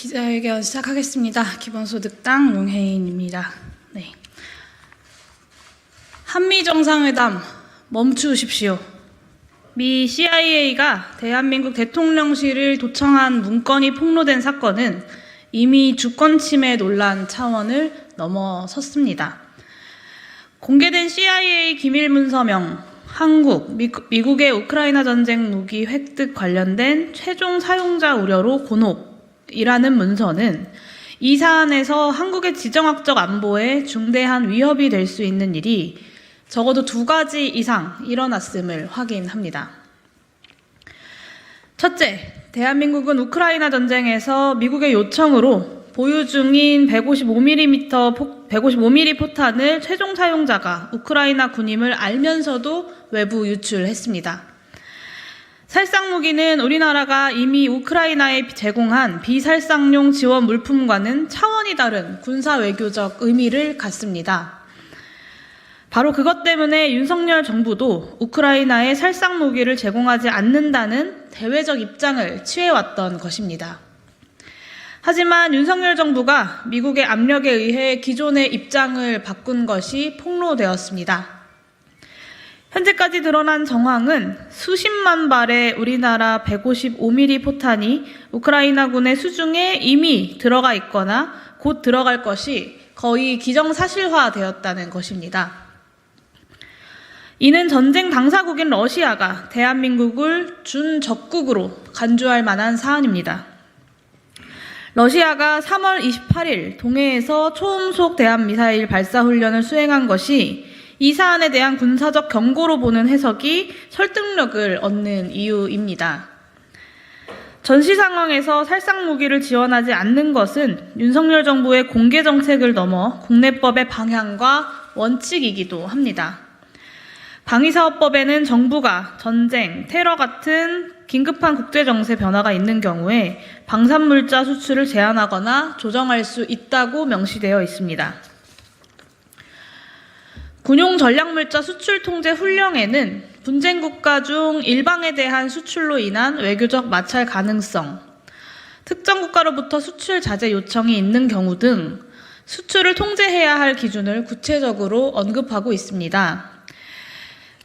기자회견 시작하겠습니다. 기본소득당 용혜인입니다. 네. 한미 정상회담 멈추십시오. 미 CIA가 대한민국 대통령실을 도청한 문건이 폭로된 사건은 이미 주권 침해 논란 차원을 넘어섰습니다. 공개된 CIA 기밀 문서명, 미국의 우크라이나 전쟁 무기 획득 관련된 최종 사용자 우려로 곤혹이라는 문서는 이 사안에서 한국의 지정학적 안보에 중대한 위협이 될 수 있는 일이 적어도 2가지 이상 일어났음을 확인합니다. 첫째, 대한민국은 우크라이나 전쟁에서 미국의 요청으로 보유 중인 155mm 포탄을 최종 사용자가 우크라이나 군임을 알면서도 외부 유출했습니다. 살상 무기는 우리나라가 이미 우크라이나에 제공한 비살상용 지원 물품과는 차원이 다른 군사 외교적 의미를 갖습니다. 바로 그것 때문에 윤석열 정부도 우크라이나에 살상 무기를 제공하지 않는다는 대외적 입장을 취해왔던 것입니다. 하지만 윤석열 정부가 미국의 압력에 의해 기존의 입장을 바꾼 것이 폭로되었습니다. 현재까지 드러난 정황은 수십만 발의 우리나라 155mm 포탄이 우크라이나군의 수중에 이미 들어가 있거나 곧 들어갈 것이 거의 기정사실화되었다는 것입니다. 이는 전쟁 당사국인 러시아가 대한민국을 준적국으로 간주할 만한 사안입니다. 러시아가 3월 28일 동해에서 초음속 대한미사일 발사 훈련을 수행한 것이 이 사안에 대한 군사적 경고로 보는 해석이 설득력을 얻는 이유입니다. 전시 상황에서 살상 무기를 지원하지 않는 것은 윤석열 정부의 공개 정책을 넘어 국내법의 방향과 원칙이기도 합니다. 방위사업법에는 정부가 전쟁, 테러 같은 긴급한 국제정세 변화가 있는 경우에 방산물자 수출을 제한하거나 조정할 수 있다고 명시되어 있습니다. 군용 전략물자 수출 통제 훈령에는 분쟁 국가 중 일방에 대한 수출로 인한 외교적 마찰 가능성, 특정 국가로부터 수출 자제 요청이 있는 경우 등 수출을 통제해야 할 기준을 구체적으로 언급하고 있습니다.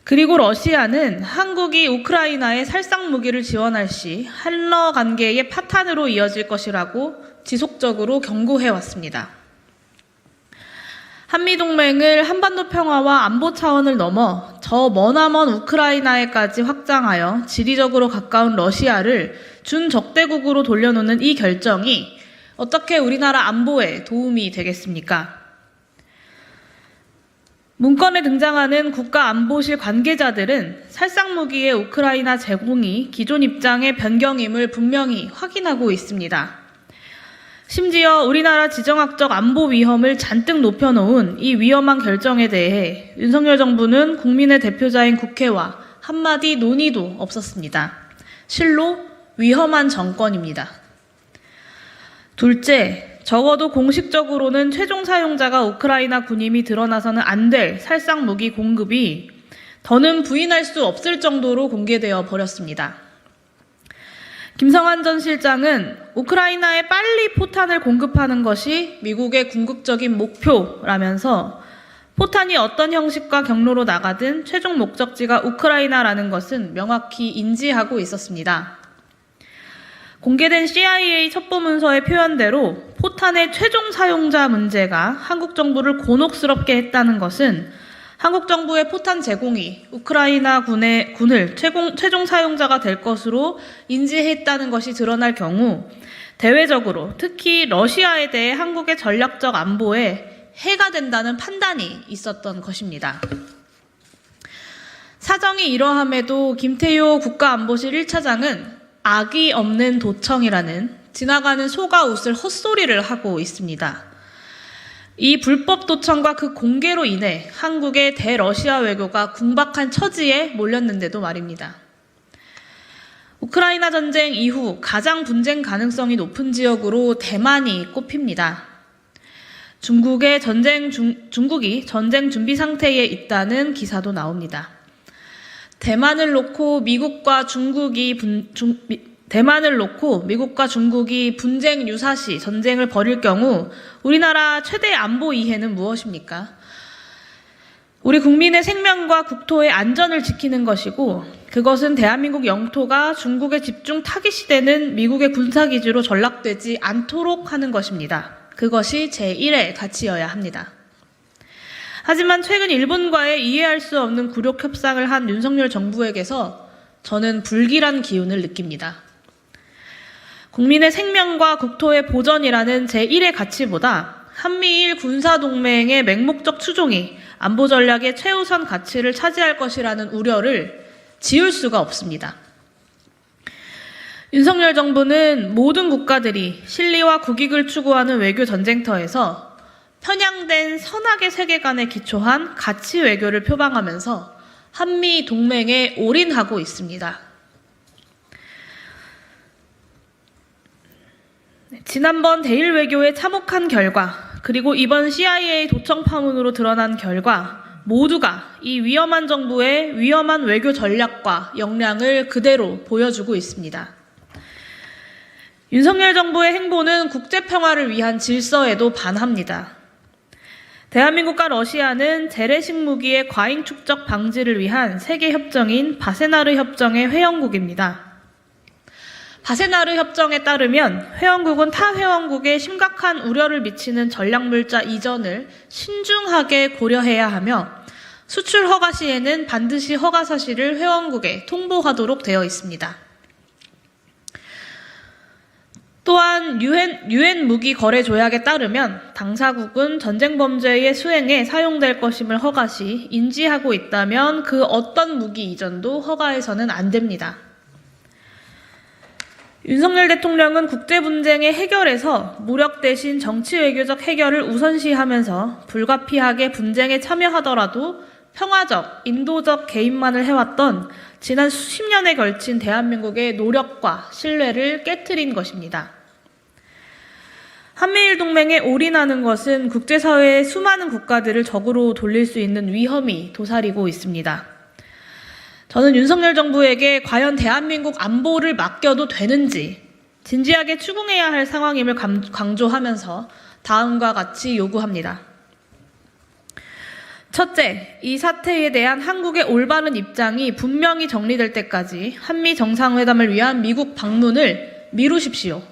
그리고 러시아는 한국이 우크라이나에 살상 무기를 지원할 시 한러 관계의 파탄으로 이어질 것이라고 지속적으로 경고해왔습니다. 한미동맹을 한반도 평화와 안보 차원을 넘어 저 머나먼 우크라이나에까지 확장하여 지리적으로 가까운 러시아를 준적대국으로 돌려놓는 이 결정이 어떻게 우리나라 안보에 도움이 되겠습니까? 문건에 등장하는 국가안보실 관계자들은 살상 무기의 우크라이나 제공이 기존 입장의 변경임을 분명히 확인하고 있습니다. 심지어 우리나라 지정학적 안보 위험을 잔뜩 높여놓은 이 위험한 결정에 대해 윤석열 정부는 국민의 대표자인 국회와 한마디 논의도 없었습니다. 실로 위험한 정권입니다. 둘째, 적어도 공식적으로는 최종 사용자가 우크라이나 군임이 드러나서는 안 될 살상 무기 공급이 더는 부인할 수 없을 정도로 공개되어 버렸습니다. 김성한 전 실장은 우크라이나에 빨리 포탄을 공급하는 것이 미국의 궁극적인 목표라면서 포탄이 어떤 형식과 경로로 나가든 최종 목적지가 우크라이나라는 것은 명확히 인지하고 있었습니다. 공개된 CIA 첩보문서의 표현대로 포탄의 최종 사용자 문제가 한국 정부를 곤혹스럽게 했다는 것은 한국 정부의 포탄 제공이 우크라이나 군을 최종 사용자가 될 것으로 인지했다는 것이 드러날 경우 대외적으로 특히 러시아에 대해 한국의 전략적 안보에 해가 된다는 판단이 있었던 것입니다. 사정이 이러함에도 김태효 국가안보실 1차장은 악이 없는 도청이라는 지나가는 소가 웃을 헛소리를 하고 있습니다. 이 불법 도청과 그 공개로 인해 한국의 대러시아 외교가 궁박한 처지에 몰렸는데도 말입니다. 우크라이나 전쟁 이후 가장 분쟁 가능성이 높은 지역으로 대만이 꼽힙니다. 중국이 전쟁 준비 상태에 있다는 기사도 나옵니다. 대만을 놓고 미국과 중국이 대만을 놓고 미국과 중국이 분쟁 유사시 전쟁을 벌일 경우 우리나라 최대 안보 이해는 무엇입니까? 우리 국민의 생명과 국토의 안전을 지키는 것이고, 그것은 대한민국 영토가 중국의 집중 타깃이 되는 미국의 군사기지로 전락되지 않도록 하는 것입니다. 그것이 제1의 가치여야 합니다. 하지만 최근 일본과의 이해할 수 없는 굴욕 협상을 한 윤석열 정부에게서 저는 불길한 기운을 느낍니다. 국민의 생명과 국토의 보전이라는 제1의 가치보다 한미일 군사동맹의 맹목적 추종이 안보 전략의 최우선 가치를 차지할 것이라는 우려를 지울 수가 없습니다. 윤석열 정부는 모든 국가들이 실리와 국익을 추구하는 외교 전쟁터에서 편향된 선악의 세계관에 기초한 가치 외교를 표방하면서 한미 동맹에 올인하고 있습니다. 지난번 대일 외교에 참혹한 결과, 그리고 이번 CIA 도청 파문으로 드러난 결과, 모두가 이 위험한 정부의 위험한 외교 전략과 역량을 그대로 보여주고 있습니다. 윤석열 정부의 행보는 국제평화를 위한 질서에도 반합니다. 대한민국과 러시아는 재래식 무기의 과잉 축적 방지를 위한 세계 협정인 바세나르 협정의 회원국입니다. 바세나르 협정에 따르면 회원국은 타 회원국에 심각한 우려를 미치는 전략물자 이전을 신중하게 고려해야 하며, 수출 허가 시에는 반드시 허가 사실을 회원국에 통보하도록 되어 있습니다. 또한 유엔 무기 거래 조약에 따르면 당사국은 전쟁 범죄의 수행에 사용될 것임을 허가 시 인지하고 있다면 그 어떤 무기 이전도 허가해서는 안 됩니다. 윤석열 대통령은 국제 분쟁의 해결에서 무력 대신 정치 외교적 해결을 우선시하면서 불가피하게 분쟁에 참여하더라도 평화적, 인도적 개입만을 해왔던 지난 수십 년에 걸친 대한민국의 노력과 신뢰를 깨트린 것입니다. 한미일 동맹에 올인하는 것은 국제사회의 수많은 국가들을 적으로 돌릴 수 있는 위험이 도사리고 있습니다. 저는 윤석열 정부에게 과연 대한민국 안보를 맡겨도 되는지 진지하게 추궁해야 할 상황임을 강조하면서 다음과 같이 요구합니다. 첫째, 이 사태에 대한 한국의 올바른 입장이 분명히 정리될 때까지 한미 정상회담을 위한 미국 방문을 미루십시오.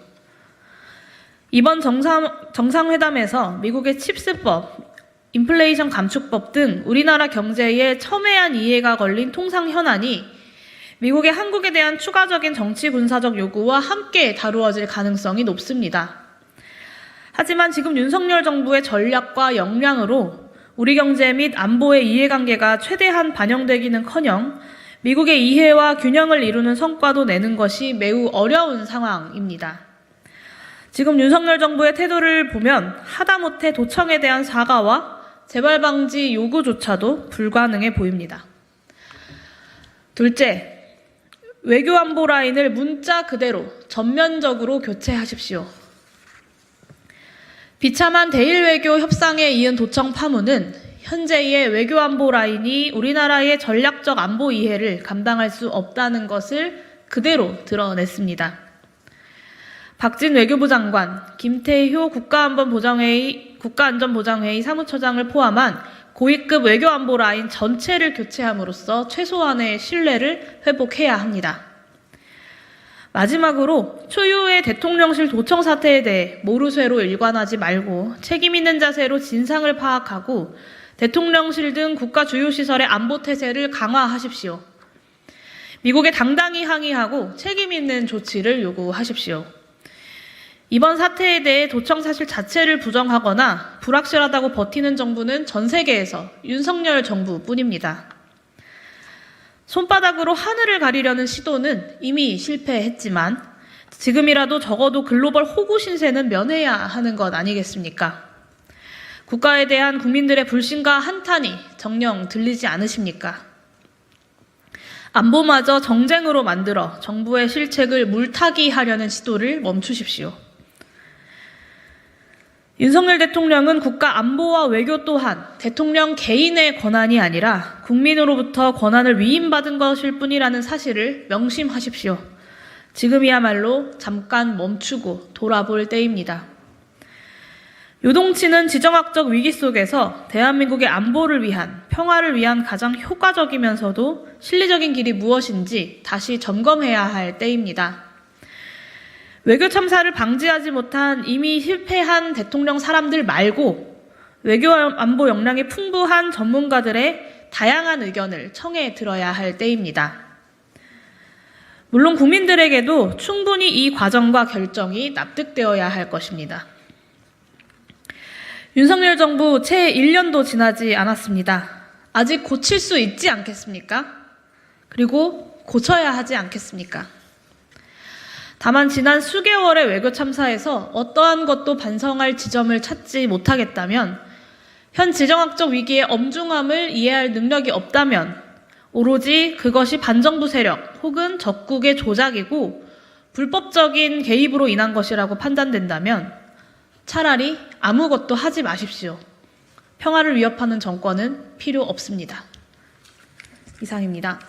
이번 정상회담에서 미국의 칩스법, 인플레이션 감축법 등 우리나라 경제에 첨예한 이해가 걸린 통상 현안이 미국의 한국에 대한 추가적인 정치 군사적 요구와 함께 다루어질 가능성이 높습니다. 하지만 지금 윤석열 정부의 전략과 역량으로 우리 경제 및 안보의 이해관계가 최대한 반영되기는커녕 미국의 이해와 균형을 이루는 성과도 내는 것이 매우 어려운 상황입니다. 지금 윤석열 정부의 태도를 보면 하다못해 도청에 대한 사과와 재발 방지 요구조차도 불가능해 보입니다. 둘째, 외교 안보 라인을 문자 그대로 전면적으로 교체하십시오. 비참한 대일 외교 협상에 이은 도청 파문은 현재의 외교 안보 라인이 우리나라의 전략적 안보 이해를 감당할 수 없다는 것을 그대로 드러냈습니다. 박진 외교부 장관, 김태효 국가안전보장회의 사무처장을 포함한 고위급 외교안보 라인 전체를 교체함으로써 최소한의 신뢰를 회복해야 합니다. 마지막으로 초유의 대통령실 도청 사태에 대해 모르쇠로 일관하지 말고 책임 있는 자세로 진상을 파악하고 대통령실 등 국가 주요 시설의 안보 태세를 강화하십시오. 미국에 당당히 항의하고 책임 있는 조치를 요구하십시오. 이번 사태에 대해 도청 사실 자체를 부정하거나 불확실하다고 버티는 정부는 전 세계에서 윤석열 정부뿐입니다. 손바닥으로 하늘을 가리려는 시도는 이미 실패했지만 지금이라도 적어도 글로벌 호구 신세는 면해야 하는 것 아니겠습니까? 국가에 대한 국민들의 불신과 한탄이 정녕 들리지 않으십니까? 안보마저 정쟁으로 만들어 정부의 실책을 물타기 하려는 시도를 멈추십시오. 윤석열 대통령은 국가 안보와 외교 또한 대통령 개인의 권한이 아니라 국민으로부터 권한을 위임받은 것일 뿐이라는 사실을 명심하십시오. 지금이야말로 잠깐 멈추고 돌아볼 때입니다. 요동치는 지정학적 위기 속에서 대한민국의 안보를 위한, 평화를 위한 가장 효과적이면서도 실리적인 길이 무엇인지 다시 점검해야 할 때입니다. 외교 참사를 방지하지 못한 이미 실패한 대통령 사람들 말고 외교 안보 역량이 풍부한 전문가들의 다양한 의견을 청해 들어야 할 때입니다. 물론 국민들에게도 충분히 이 과정과 결정이 납득되어야 할 것입니다. 윤석열 정부 채 1년도 지나지 않았습니다. 아직 고칠 수 있지 않겠습니까? 그리고 고쳐야 하지 않겠습니까? 다만 지난 수개월의 외교 참사에서 어떠한 것도 반성할 지점을 찾지 못하겠다면, 현 지정학적 위기의 엄중함을 이해할 능력이 없다면, 오로지 그것이 반정부 세력 혹은 적국의 조작이고 불법적인 개입으로 인한 것이라고 판단된다면 차라리 아무것도 하지 마십시오. 평화를 위협하는 정권은 필요 없습니다. 이상입니다.